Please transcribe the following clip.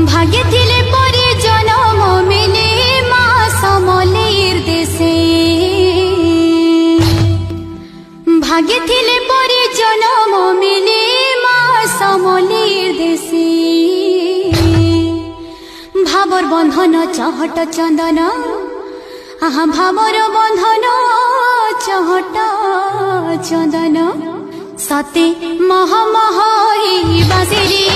ভাগ্যে থিলে পরে জনম মিলে মা সমলের দেশে ভাগ্যে থিলে পরে জনম মিলে মা সমলের দেশে ভাবর বন্ধন চহট চন্দন আহা ভাবর বন্ধন চহট চন্দন সতে মহ মহ বাসিরে